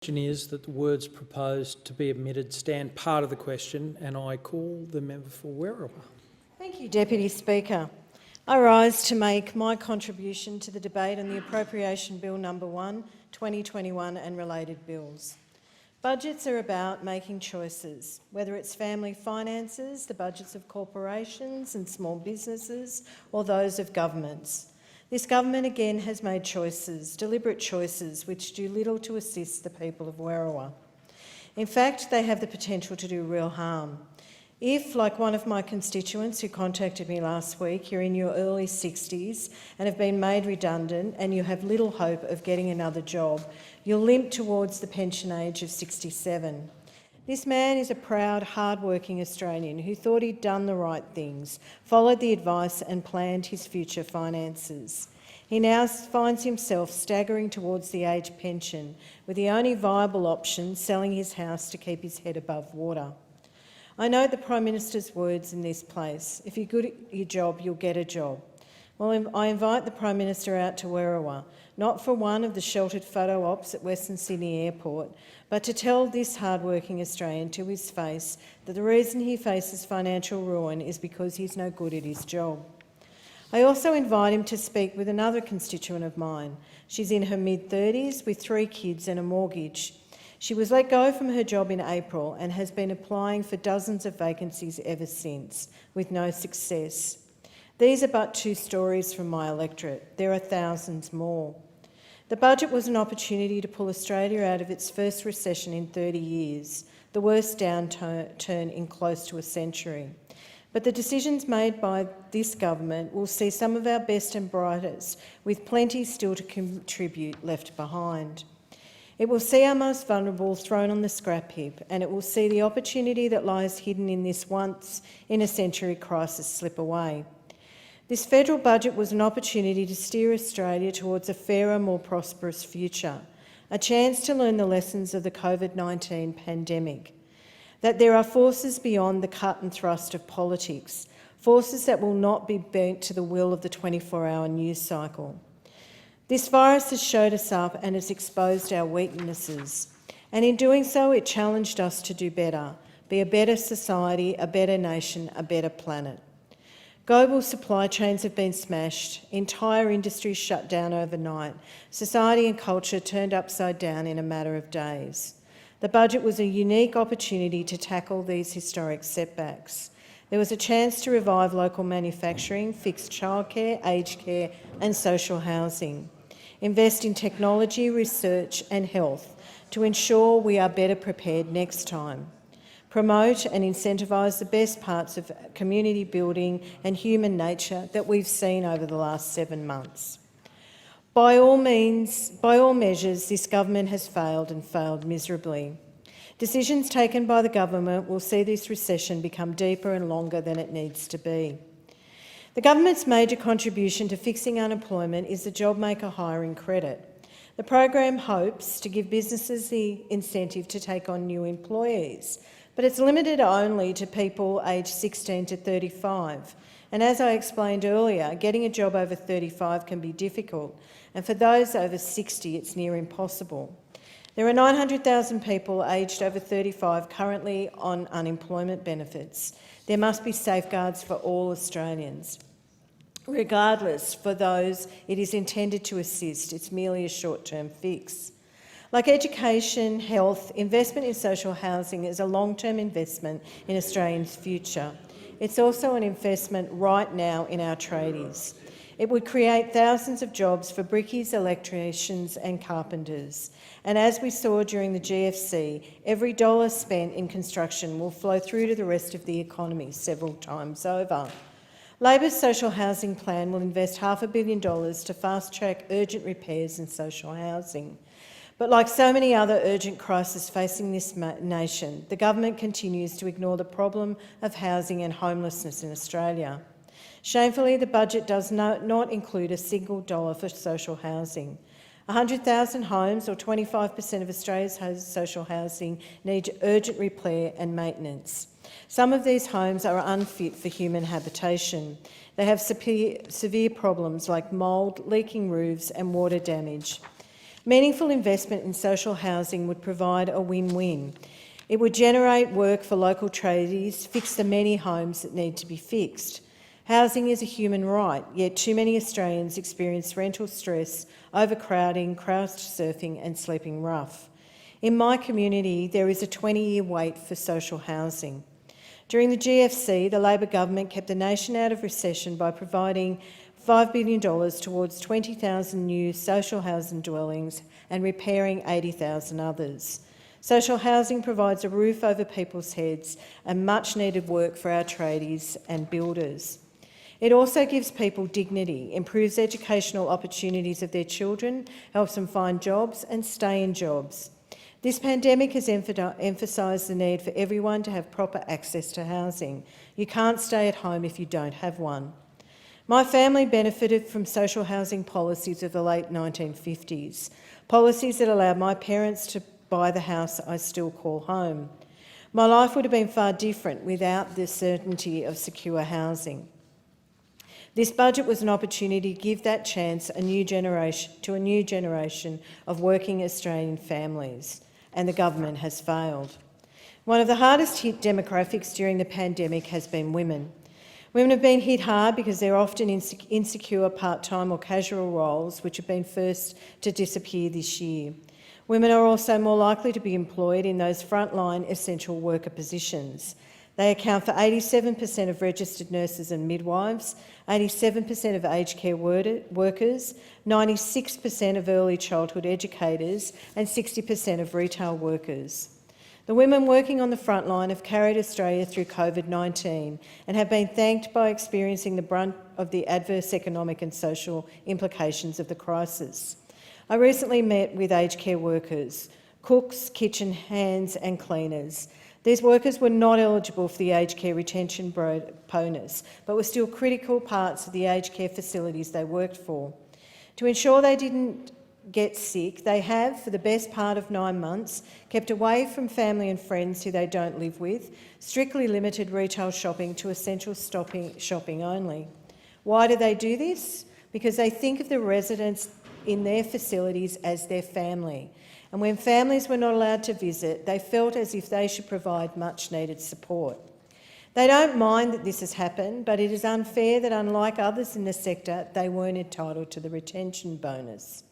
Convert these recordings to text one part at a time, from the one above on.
The question is that the words proposed to be omitted stand part of the question, and I call the member for Werriwa. Thank you, Deputy Speaker. I rise to make my contribution to the debate on the Appropriation Bill No. 1, 2021 and related bills. Budgets are about making choices, whether it's family finances, the budgets of corporations and small businesses, or those of governments. This government again has made choices, deliberate choices, which do little to assist the people of Werriwa. In fact, they have the potential to do real harm. If, like one of my constituents who contacted me last week, you're in your early 60s and have been made redundant and you have little hope of getting another job, you'll limp towards the pension age of 67. This man is a proud, hard-working Australian who thought he'd done the right things, followed the advice and planned his future finances. He now finds himself staggering towards the age pension, with the only viable option selling his house to keep his head above water. I note the Prime Minister's words in this place: if you're good at your job, you'll get a job. Well, I invite the Prime Minister out to Werriwa, not for one of the sheltered photo ops at Western Sydney Airport, but to tell this hard-working Australian to his face that the reason he faces financial ruin is because he's no good at his job. I also invite him to speak with another constituent of mine. She's in her mid-30s with 3 kids and a mortgage. She was let go from her job in April and has been applying for dozens of vacancies ever since, with no success. These are but 2 stories from my electorate. There are thousands more. The budget was an opportunity to pull Australia out of its first recession in 30 years, the worst downturn in close to a century. But the decisions made by this government will see some of our best and brightest, with plenty still to contribute, left behind. It will see our most vulnerable thrown on the scrap heap, and it will see the opportunity that lies hidden in this once-in-a-century crisis slip away. This federal budget was an opportunity to steer Australia towards a fairer, more prosperous future, a chance to learn the lessons of the COVID-19 pandemic, that there are forces beyond the cut and thrust of politics, forces that will not be bent to the will of the 24-hour news cycle. This virus has showed us up and has exposed our weaknesses, and in doing so it challenged us to do better, be a better society, a better nation, a better planet. Global supply chains have been smashed, entire industries shut down overnight, society and culture turned upside down in a matter of days. The budget was a unique opportunity to tackle these historic setbacks. There was a chance to revive local manufacturing, fix childcare, aged care and social housing, invest in technology, research and health to ensure we are better prepared next time. Promote and incentivise the best parts of community building and human nature that we've seen over the last 7 months. By all measures, this government has failed and failed miserably. Decisions taken by the government will see this recession become deeper and longer than it needs to be. The government's major contribution to fixing unemployment is the JobMaker hiring credit. The program hopes to give businesses the incentive to take on new employees, but it's limited only to people aged 16 to 35. And as I explained earlier, getting a job over 35 can be difficult, and for those over 60, it's near impossible. There are 900,000 people aged over 35 currently on unemployment benefits. There must be safeguards for all Australians. Regardless, for those it is intended to assist, it's merely a short-term fix. Like education, health, investment in social housing is a long-term investment in Australians' future. It's also an investment right now in our tradies. It would create thousands of jobs for brickies, electricians and carpenters. And as we saw during the GFC, every dollar spent in construction will flow through to the rest of the economy several times over. Labor's social housing plan will invest $500 million to fast-track urgent repairs in social housing. But like so many other urgent crises facing this nation, the government continues to ignore the problem of housing and homelessness in Australia. Shamefully, the budget does not include a single dollar for social housing. 100,000 homes, or 25% of Australia's social housing, need urgent repair and maintenance. Some of these homes are unfit for human habitation. They have severe problems like mould, leaking roofs and water damage. Meaningful investment in social housing would provide a win-win. It would generate work for local tradies, fix the many homes that need to be fixed. Housing is a human right, yet too many Australians experience rental stress, overcrowding, crowd surfing and sleeping rough. In my community, there is a 20-year wait for social housing. During the GFC, the Labor government kept the nation out of recession by providing $5 billion towards 20,000 new social housing dwellings and repairing 80,000 others. Social housing provides a roof over people's heads and much needed work for our tradies and builders. It also gives people dignity, improves educational opportunities of their children, helps them find jobs and stay in jobs. This pandemic has emphasised the need for everyone to have proper access to housing. You can't stay at home if you don't have one. My family benefited from social housing policies of the late 1950s, policies that allowed my parents to buy the house I still call home. My life would have been far different without the certainty of secure housing. This budget was an opportunity to give that chance to a new generation of working Australian families, and the government has failed. One of the hardest hit demographics during the pandemic has been women. Women have been hit hard because they're often insecure part-time or casual roles which have been first to disappear this year. Women are also more likely to be employed in those frontline essential worker positions. They account for 87% of registered nurses and midwives, 87% of aged care workers, 96% of early childhood educators and 60% of retail workers. The women working on the front line have carried Australia through COVID-19 and have been thanked by experiencing the brunt of the adverse economic and social implications of the crisis. I recently met with aged care workers, cooks, kitchen hands and cleaners. These workers were not eligible for the aged care retention bonus, but were still critical parts of the aged care facilities they worked for. To ensure they didn't get sick, they have, for the best part of 9 months, kept away from family and friends who they don't live with, strictly limited retail shopping to essential shopping only. Why do they do this? Because they think of the residents in their facilities as their family. And when families were not allowed to visit, they felt as if they should provide much-needed support. They don't mind that this has happened, but it is unfair that, unlike others in the sector, they weren't entitled to the retention bonus.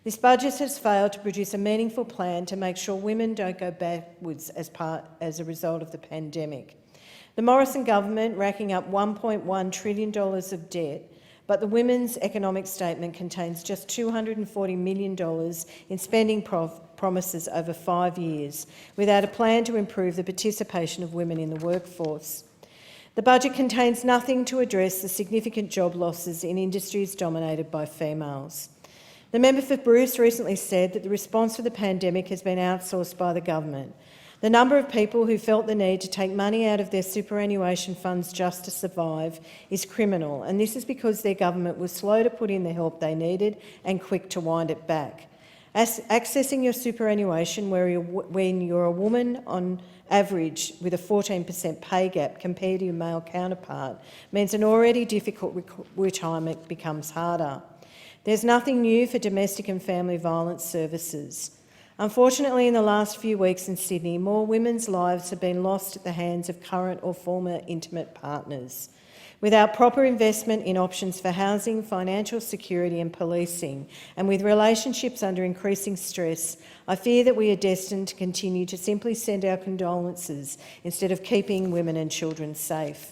This budget has failed to produce a meaningful plan to make sure women don't go backwards as a result of the pandemic. The Morrison government racking up $1.1 trillion of debt, but the Women's Economic Statement contains just $240 million in spending promises over 5 years, without a plan to improve the participation of women in the workforce. The budget contains nothing to address the significant job losses in industries dominated by females. The member for Bruce recently said that the response to the pandemic has been outsourced by the government. The number of people who felt the need to take money out of their superannuation funds just to survive is criminal, and this is because their government was slow to put in the help they needed and quick to wind it back. Accessing your superannuation when you're a woman on average with a 14% pay gap compared to your male counterpart means an already difficult retirement becomes harder. There's nothing new for domestic and family violence services. Unfortunately, in the last few weeks in Sydney, more women's lives have been lost at the hands of current or former intimate partners. Without proper investment in options for housing, financial security and policing, and with relationships under increasing stress, I fear that we are destined to continue to simply send our condolences instead of keeping women and children safe.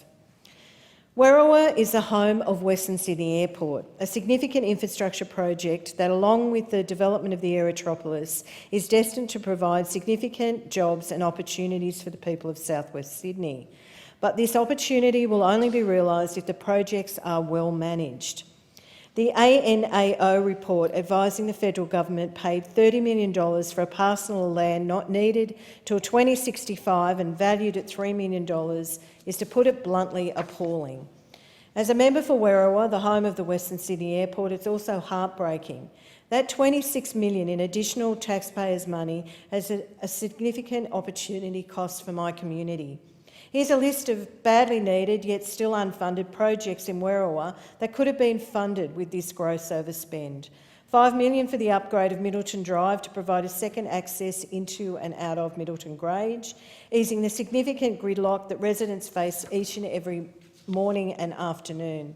Werriwa is the home of Western Sydney Airport, a significant infrastructure project that, along with the development of the Aerotropolis, is destined to provide significant jobs and opportunities for the people of South West Sydney. But this opportunity will only be realised if the projects are well managed. The ANAO report advising the federal government paid $30 million for a parcel of land not needed till 2065 and valued at $3 million is, to put it bluntly, appalling. As a member for Werriwa, the home of the Western Sydney Airport, it's also heartbreaking. That $26 million in additional taxpayers' money has a significant opportunity cost for my community. Here's a list of badly needed yet still unfunded projects in Werriwa that could have been funded with this gross overspend. $5 million for the upgrade of Middleton Drive to provide a second access into and out of Middleton Grange, easing the significant gridlock that residents face each and every morning and afternoon.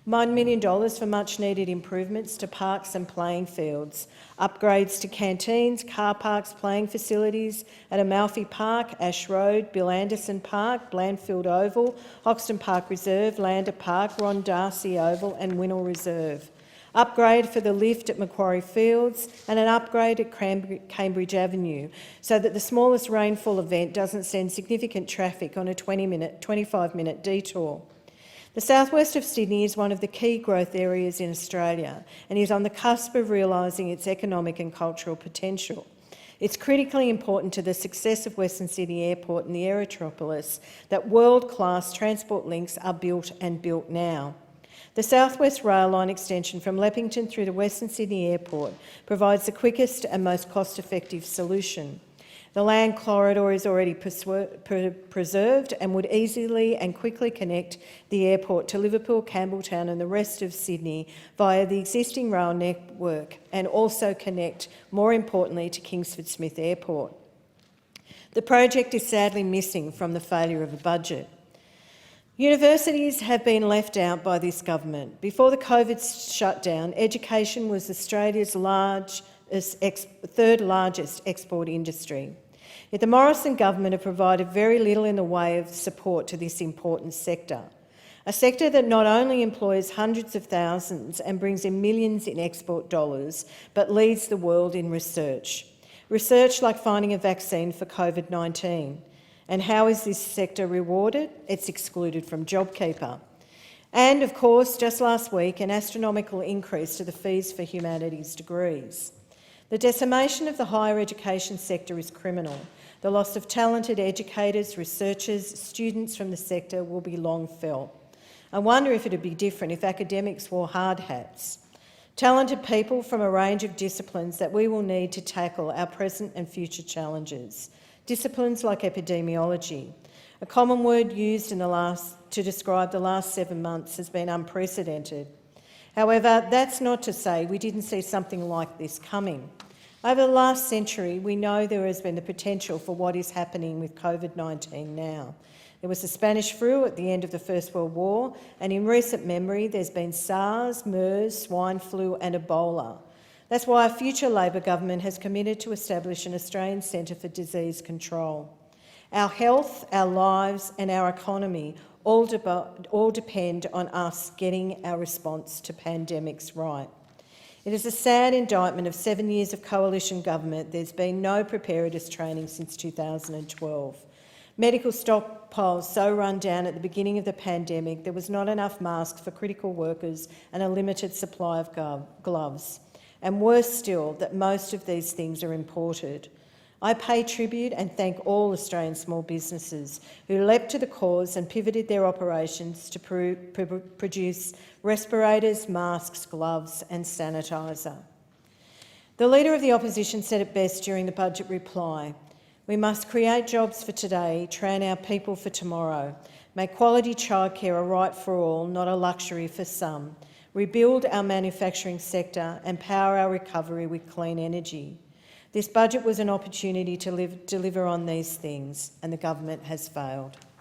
$1 million for much-needed improvements to parks and playing fields, upgrades to canteens, car parks, playing facilities at Amalfi Park, Ash Road, Bill Anderson Park, Blandfield Oval, Hoxton Park Reserve, Lander Park, Ron Darcy Oval and Winnell Reserve. Upgrade for the lift at Macquarie Fields and an upgrade at Cambridge Avenue so that the smallest rainfall event doesn't send significant traffic on a 25-minute detour. The southwest of Sydney is one of the key growth areas in Australia and is on the cusp of realising its economic and cultural potential. It's critically important to the success of Western Sydney Airport and the Aerotropolis that world-class transport links are built and built now. The South West Rail Line extension from Leppington through to Western Sydney Airport provides the quickest and most cost-effective solution. The land corridor is already preserved and would easily and quickly connect the airport to Liverpool, Campbelltown and the rest of Sydney via the existing rail network and also connect, more importantly, to Kingsford Smith Airport. The project is sadly missing from the failure of a budget. Universities have been left out by this government. Before the COVID shutdown, education was Australia's third largest export industry. Yet the Morrison government have provided very little in the way of support to this important sector. A sector that not only employs hundreds of thousands and brings in millions in export dollars, but leads the world in research. Research like finding a vaccine for COVID-19. And how is this sector rewarded? It's excluded from JobKeeper. And of course, just last week, an astronomical increase to the fees for humanities degrees. The decimation of the higher education sector is criminal. The loss of talented educators, researchers, students from the sector will be long felt. I wonder if it would be different if academics wore hard hats. Talented people from a range of disciplines that we will need to tackle our present and future challenges. Disciplines like epidemiology. A common word used to describe the last 7 months has been unprecedented. However, that's not to say we didn't see something like this coming. Over the last century, we know there has been the potential for what is happening with COVID-19 now. There was the Spanish flu at the end of the First World War, and in recent memory, there's been SARS, MERS, swine flu and Ebola. That's why a future Labor government has committed to establish an Australian Centre for Disease Control. Our health, our lives and our economy all depend on us getting our response to pandemics right. It is a sad indictment of 7 years of coalition government. There's been no preparedness training since 2012. Medical stockpiles so run down at the beginning of the pandemic, there was not enough masks for critical workers and a limited supply of gloves. And worse still, that most of these things are imported. I pay tribute and thank all Australian small businesses who leapt to the cause and pivoted their operations to produce respirators, masks, gloves and sanitiser. The Leader of the Opposition said it best during the budget reply. We must create jobs for today, train our people for tomorrow, make quality childcare a right for all, not a luxury for some, rebuild our manufacturing sector and power our recovery with clean energy. This budget was an opportunity to deliver on these things, and the government has failed.